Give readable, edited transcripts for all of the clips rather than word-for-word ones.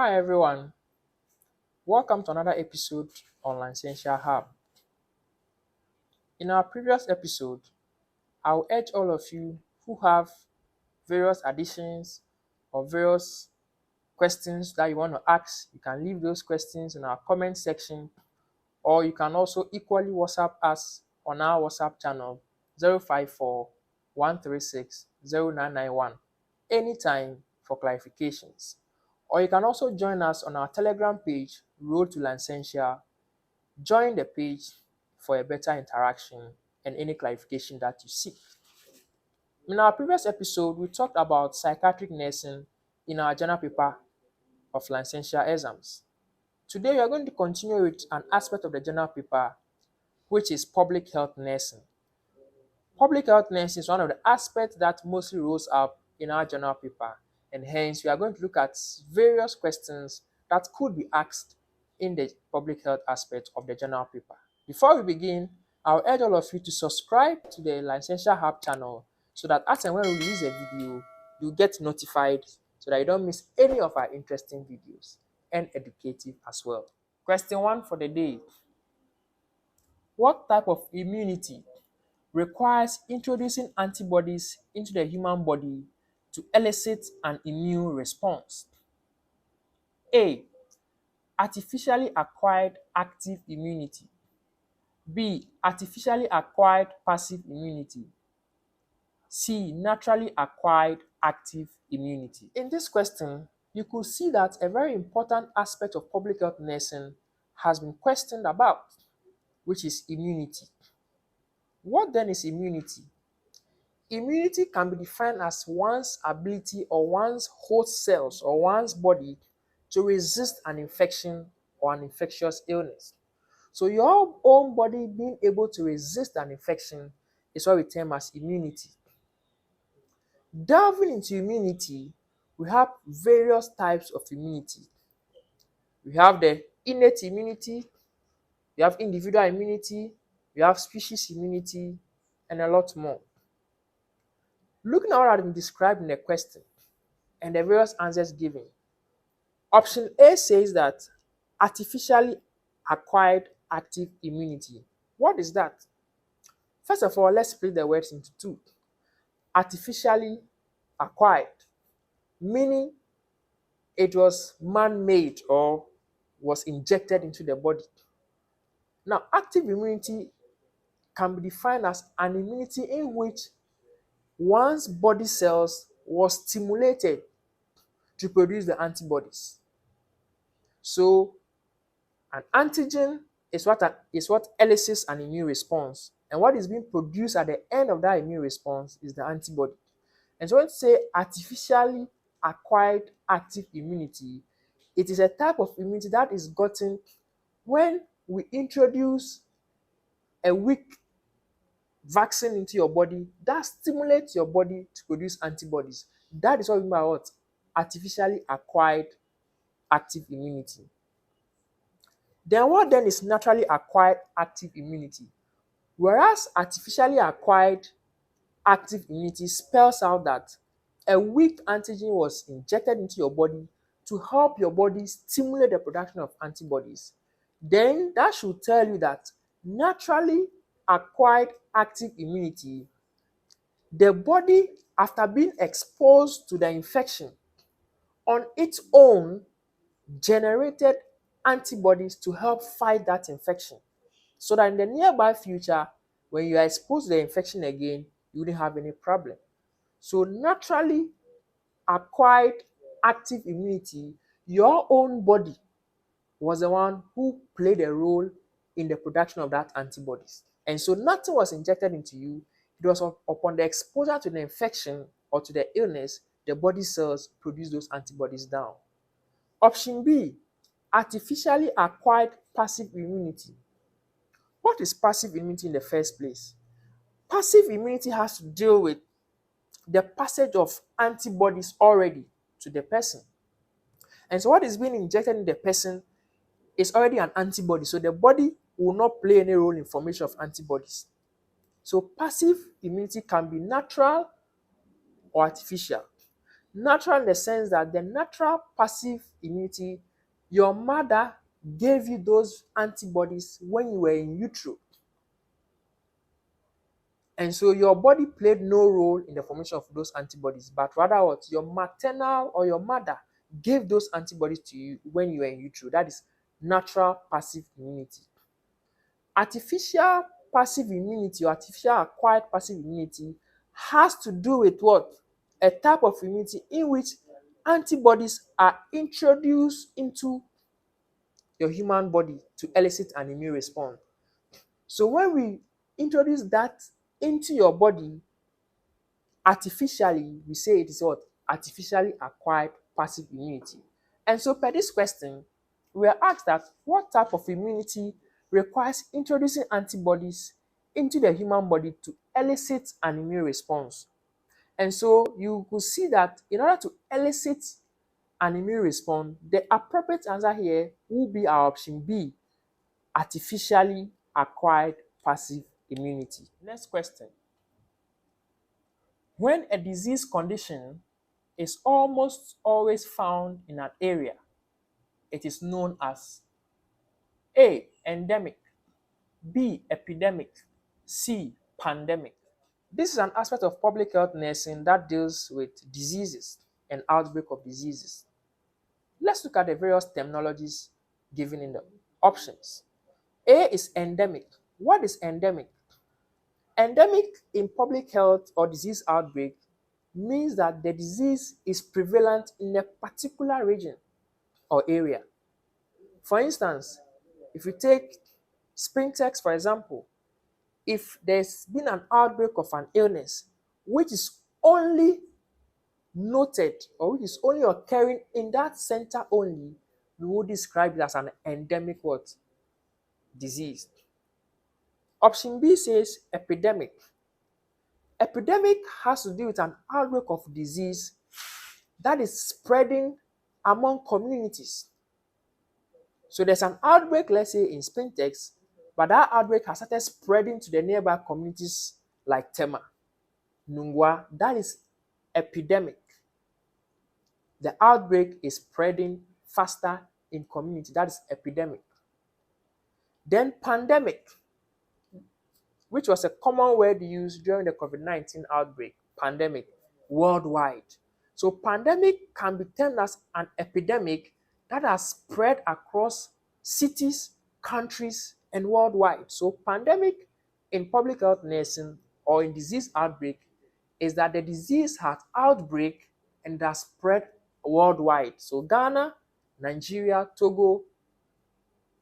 Hi everyone, welcome to another episode on Licensure Hub. In our previous episode, I'll urge all of you who have various additions or various questions that you want to ask. You can leave those questions in our comment section, or you can also equally WhatsApp us on our WhatsApp channel 054 136 0991 anytime for clarifications. Or you can also join us on our Telegram page, Road to Licensure. Join the page for a better interaction and any clarification that you seek. In our previous episode, we talked about psychiatric nursing in our journal paper of licensure exams. Today, we are going to continue with an aspect of the journal paper, which is public health nursing. Public health nursing is one of the aspects that mostly rolls up in our journal paper, and hence we are going to look at various questions that could be asked in the public health aspect of the journal paper. Before we begin, I'll urge all of you to subscribe to the Licensure Hub channel so that as and when we release a video, you get notified so that you don't miss any of our interesting videos and educative as well. Question 1 for the day. What type of immunity requires introducing antibodies into the human body to elicit an immune response? A. Artificially acquired active immunity. B. Artificially acquired passive immunity. C. Naturally acquired active immunity. In this question, you could see that a very important aspect of public health nursing has been questioned about, which is immunity. What then is immunity? Immunity can be defined as one's ability or one's host cells or one's body to resist an infection or an infectious illness. So your own body being able to resist an infection is what we term as immunity. Delving into immunity, we have various types of immunity. We have the innate immunity, we have individual immunity, we have species immunity, and a lot more. Looking at what has been described in the question and the various answers given, option A says that artificially acquired active immunity. What is that? First of all, let's split the words into two. Artificially acquired, meaning it was man-made or was injected into the body. Now, active immunity can be defined as an immunity in which one's body cells was stimulated to produce the antibodies. So, an antigen is what elicits an immune response, and what is being produced at the end of that immune response is the antibody. And so when we say artificially acquired active immunity, it is a type of immunity that is gotten when we introduce a weak vaccine into your body that stimulates your body to produce antibodies. That is what we mean by what? Artificially acquired active immunity. Then what then is naturally acquired active immunity? Whereas artificially acquired active immunity spells out that a weak antigen was injected into your body to help your body stimulate the production of antibodies, then that should tell you that naturally acquired active immunity, the body, after being exposed to the infection, on its own generated antibodies to help fight that infection, so that in the nearby future, when you are exposed to the infection again, you wouldn't have any problem. So naturally acquired active immunity, your own body was the one who played a role in the production of that antibodies. And so nothing was injected into you. It was upon the exposure to the infection or to the illness, the body cells produce those antibodies down. Option B, artificially acquired passive immunity. What is passive immunity in the first place? Passive immunity has to deal with the passage of antibodies already to the person. And so what is being injected in the person is already an antibody. So the body will not play any role in formation of antibodies. So passive immunity can be natural or artificial. Natural in the sense that the natural passive immunity, your mother gave you those antibodies when you were in utero. And so your body played no role in the formation of those antibodies, but rather what? Your maternal or your mother gave those antibodies to you when you were in utero. That is natural passive immunity. Artificial passive immunity or artificial acquired passive immunity has to do with what? A type of immunity in which antibodies are introduced into your human body to elicit an immune response. So when we introduce that into your body artificially, we say it is what? Artificially acquired passive immunity. And so per this question, we are asked that what type of immunity requires introducing antibodies into the human body to elicit an immune response. And so you could see that in order to elicit an immune response, the appropriate answer here will be our option B, artificially acquired passive immunity. Next question. When a disease condition is almost always found in an area, it is known as A, endemic, B, epidemic, C, pandemic. This is an aspect of public health nursing that deals with diseases and outbreak of diseases. Let's look at the various terminologies given in the options. A is endemic. What is endemic? Endemic in public health or disease outbreak means that the disease is prevalent in a particular region or area. For instance, if you take Sprintex, for example, if there's been an outbreak of an illness which is only noted or which is only occurring in that center only, we would describe it as an endemic what? Disease. Option B says epidemic. Epidemic has to do with an outbreak of disease that is spreading among communities. So there's an outbreak, let's say in Spintex, but that outbreak has started spreading to the nearby communities like Tema, Nungwa. That is epidemic. The outbreak is spreading faster in community. That is epidemic. Then pandemic, which was a common word used during the COVID-19 outbreak, pandemic, worldwide. So pandemic can be termed as an epidemic that has spread across cities, countries, and worldwide. So pandemic in public health nursing or in disease outbreak is that the disease has outbreak and has spread worldwide. So Ghana, Nigeria, Togo,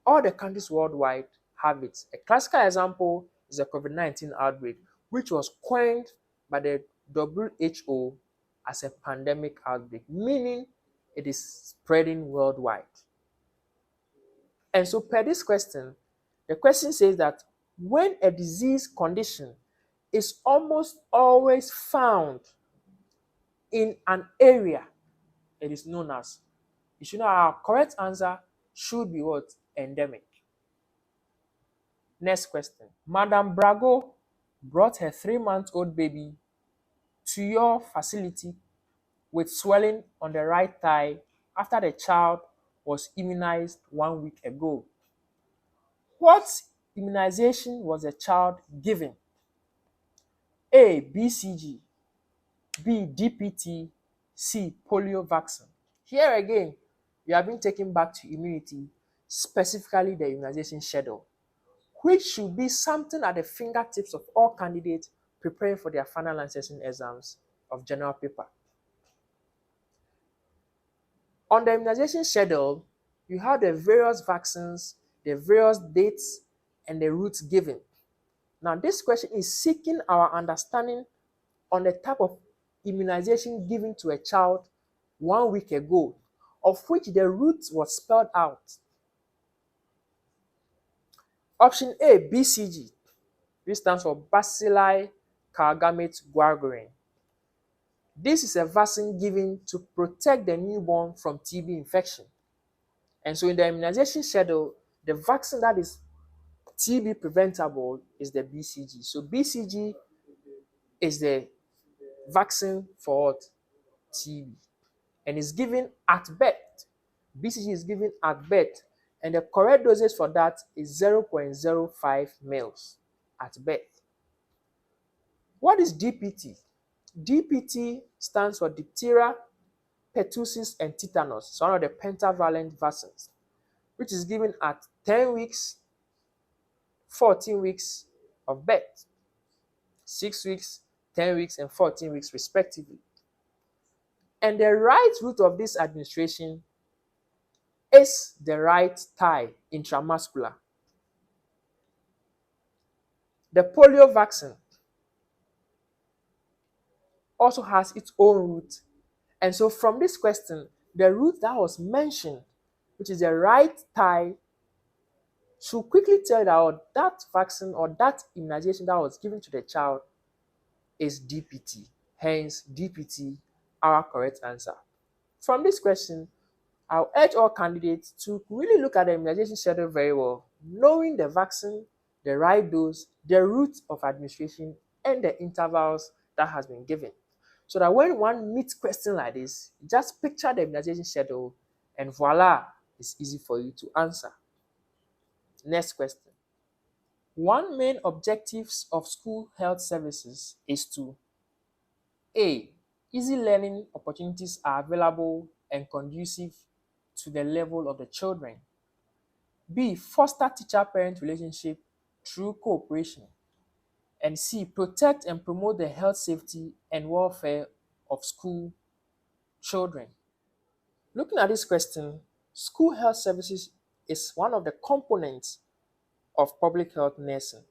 all the countries worldwide have it. A classical example is the COVID-19 outbreak, which was coined by the WHO as a pandemic outbreak, meaning it is spreading worldwide. And so per this question, the question says that when a disease condition is almost always found in an area, it is known as, you should know our correct answer should be what? Endemic. Next question. Madam Brago brought her 3-month-old baby to your facility with swelling on the right thigh after the child was immunized 1 week ago. What immunization was the child given? A, BCG, B, DPT, C, polio vaccine. Here again, you have been taken back to immunity, specifically the immunization schedule, which should be something at the fingertips of all candidates preparing for their final licensing exams of general paper. On the immunization schedule, you have the various vaccines, the various dates, and the routes given. Now, this question is seeking our understanding on the type of immunization given to a child 1 week ago, of which the route was spelled out. Option A, BCG, which stands for Bacilli Calgamate Guarin. This is a vaccine given to protect the newborn from TB infection. And so in the immunization schedule, the vaccine that is TB preventable is the BCG. So BCG is the vaccine for what? TB, and is given at birth. BCG is given at birth, and the correct dosage for that is 0.05 mL at birth. What is DPT? DPT stands for diphtheria, pertussis, and tetanus. It's one of the pentavalent vaccines, which is given at 10 weeks, 14 weeks of birth, 6 weeks, 10 weeks, and 14 weeks respectively. And the right route of this administration is the right thigh, intramuscular. The polio vaccine also has its own route. And so from this question, the route that was mentioned, which is the right thigh, should quickly tell that vaccine or that immunization that was given to the child is DPT. Hence, DPT, our correct answer. From this question, I'll urge all candidates to really look at the immunization schedule very well, knowing the vaccine, the right dose, the route of administration, and the intervals that has been given. So that when one meets questions like this, just picture the immunization schedule and voila, it's easy for you to answer. Next question. One main objectives of school health services is to A. Easy learning opportunities are available and conducive to the level of the children. B. Foster teacher-parent relationship through cooperation. And C. Protect and promote the health, safety, and welfare of school children. Looking at this question, school health services is one of the components of public health nursing.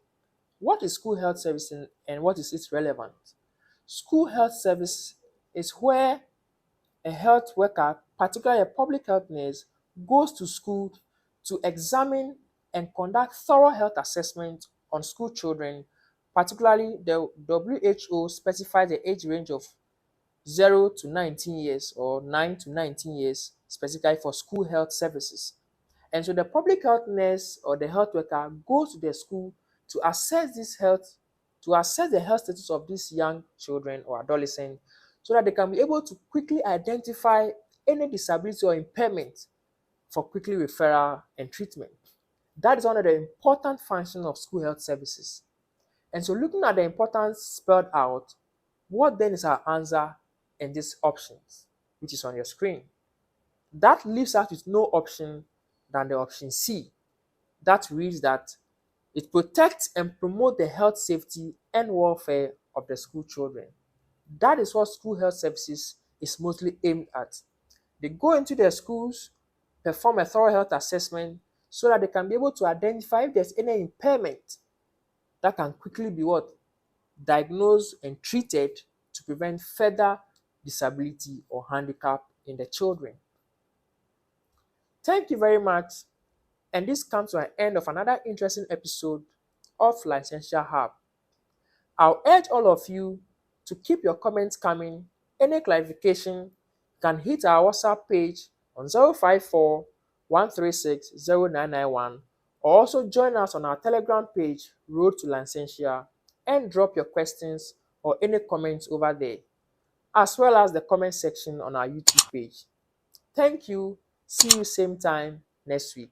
What is school health servicing and what is its relevance? School health service is where a health worker, particularly a public health nurse, goes to school to examine and conduct thorough health assessment on school children. Particularly, the WHO specifies the age range of 0 to 19 years or 9 to 19 years, specifically for school health services. And so the public health nurse or the health worker goes to the school to assess the health status of these young children or adolescents, so that they can be able to quickly identify any disability or impairment for quickly referral and treatment. That is one of the important functions of school health services. And so looking at the importance spelled out, what then is our answer in these options, which is on your screen? That leaves us with no option than the option C. That reads that it protects and promotes the health, safety, and welfare of the school children. That is what school health services is mostly aimed at. They go into their schools, perform a thorough health assessment so that they can be able to identify if there's any impairment that can quickly be diagnosed and treated to prevent further disability or handicap in the children. Thank you very much. And this comes to an end of another interesting episode of Licensure Hub. I'll urge all of you to keep your comments coming. Any clarification, you can hit our WhatsApp page on 054 136 0991, or also join us on our Telegram page, Road to Licensure, and drop your questions or any comments over there, as well as the comment section on our YouTube page. Thank you. See you same time next week.